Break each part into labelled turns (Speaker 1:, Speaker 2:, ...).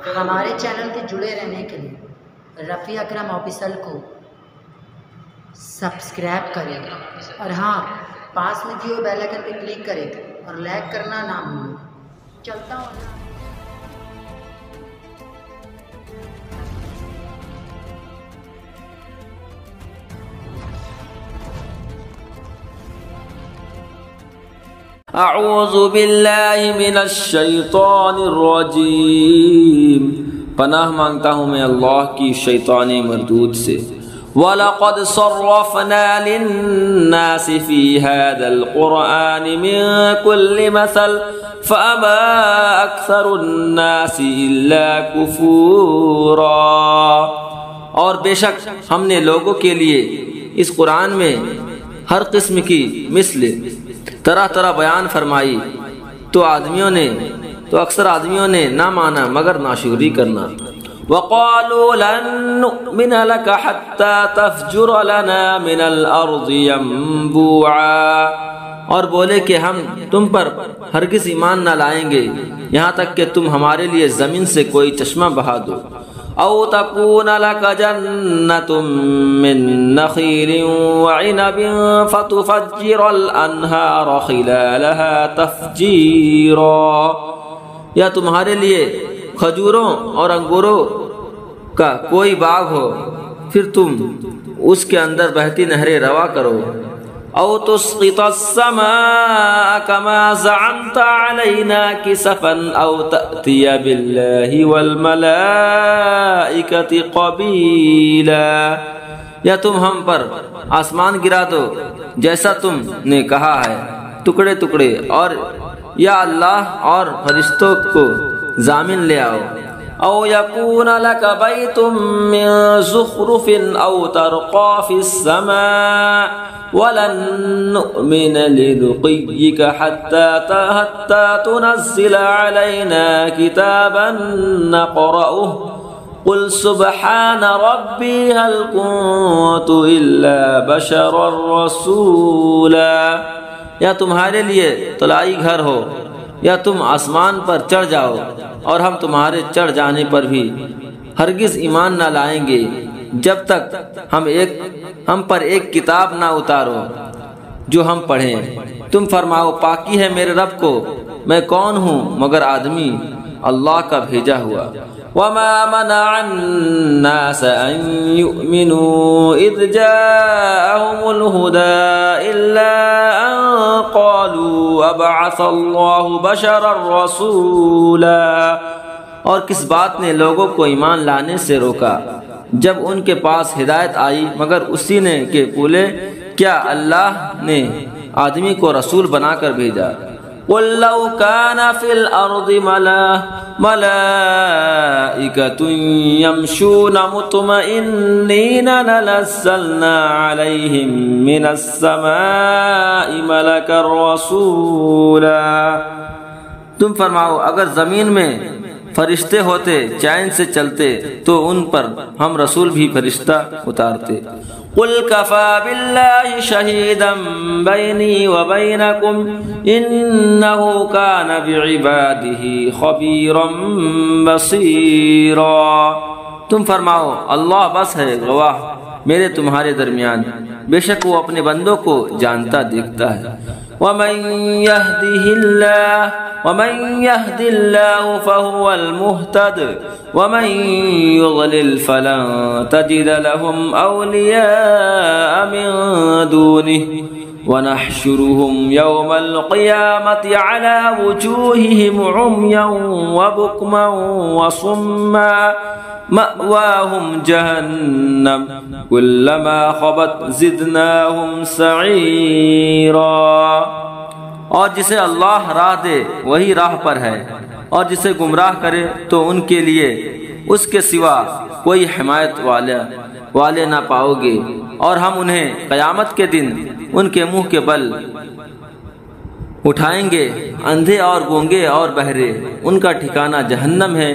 Speaker 1: ہمارے چینل کے جڑے رہنے کے لیے رفیع اکرم آفیشل کو سبسکرائب کریں اور ہاں پاس میں دیے بیل آئکن پہ کلک کریں اور لائک کرنا نہ بھولیں۔ چلتا ہوں۔
Speaker 2: اعوذ باللہ من الشیطان الرجیم، پناہ مانگتا ہوں میں اللہ کی شیطان مردود سے۔ وَلَقَدْ صَرَّفْنَا لِلنَّاسِ فِي هَذَا الْقُرْآنِ مِنْ كُلِّ مَثَلٍ فَأَبَى أَكْثَرُ النَّاسِ إِلَّا كُفُورًا۔ اور بے شک ہم نے لوگوں کے لیے اس قرآن میں ہر قسم کی مثل طرح طرح بیان فرمائی تو اکثر آدمیوں نے نہ مانا مگر ناشکری کرنا۔ وَقَالُوا لَن نُّؤْمِنَ لَكَ حَتَّى تَفْجُرَ لَنَا مِنَ الْأَرْضِ يَنبُوعًا، اور بولے کہ ہم تم پر ہرگز ایمان نہ لائیں گے یہاں تک کہ تم ہمارے لیے زمین سے کوئی چشمہ بہا دو۔ او تکون لک جنت من نخیل وعنب فتفجر الانہار خلالها تفجیرا، یا تمہارے لیے کھجوروں اور انگوروں کا کوئی باغ ہو پھر تم اس کے اندر بہتی نہریں روا کرو۔ او تسقط السماء كما زعمت علينا كسفا او تأتي بالله والملائكة قبيلا، یا تم ہم پر آسمان گرا دو جیسا تم نے کہا ہے ٹکڑے ٹکڑے، اور یا اللہ اور فرشتوں کو ضامن لے آؤ۔ او یکون لک بیت من زخرف او ترقى في السماء ولن نؤمن لرقيك حتى تنزل علينا كتابا نقرأه قل سبحان ربي هل كنت إلا بشرا رسولا، یا تمہارے لیے طلائی گھر ہو یا تم آسمان پر چڑھ جاؤ اور ہم تمہارے چڑھ جانے پر بھی ہرگز ایمان نہ لائیں گے جب تک ہم پر ایک کتاب نہ اتارو جو ہم پڑھیں۔ تم فرماؤ پاکی ہے میرے رب کو، میں کون ہوں مگر آدمی اللہ کا بھیجا ہوا۔ وَمَا مَنَعَ النَّاسَ أَن يُؤْمِنُوا إِذْ جَاءَهُمُ الْهُدَىٰ إِلَّا أَن قَالُوا أَبَعَثَ اللَّهُ بَشَرًا رَّسُولًا، اور کس بات نے لوگوں کو ایمان لانے سے روکا جب ان کے پاس ہدایت آئی مگر اسی نے کہ بولے کیا اللہ نے آدمی کو رسول بنا کر بھیجا۔ قُل لَّوْ كَانَ فِي الْأَرْضِ مَلَائِكَةٌ يَمْشُونَ مُطْمَئِنِّينَ لَنَزَّلْنَا عَلَيْهِم مِّنَ السَّمَاءِ مَلَكًا رَّسُولًا، تم فرماؤ اگر زمین میں فرشتے ہوتے چین سے چلتے تو ان پر ہم رسول بھی فرشتہ اتارتے۔ قل کفی باللہ شہیدا بینی وبینکم انہ کان بعبادہ خبیرا بصیرا، تم فرماؤ اللہ بس ہے گواہ میرے تمہارے درمیان، بے شک وہ اپنے بندوں کو جانتا دیکھتا ہے۔ ومن يهد الله فهو المهتد ومن يضلل فلن تجد لهم أولياء من دونه ونحشرهم يوم القيامة على وجوههم عميا وبكما وصما مأواهم جهنم كلما خبت زدناهم سعيرا، اور جسے اللہ راہ دے وہی راہ پر ہے اور جسے گمراہ کرے تو ان کے لیے اس کے سوا کوئی حمایت والے نہ پاؤ گے، اور ہم انہیں قیامت کے دن ان کے منہ کے بل اٹھائیں گے، اندھے اور گونگے اور بہرے ان کا ٹھکانہ جہنم ہے،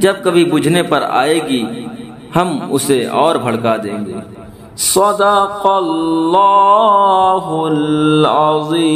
Speaker 2: جب کبھی بجھنے پر آئے گی ہم اسے اور بھڑکا دیں گے۔ صدق اللہ العظیم۔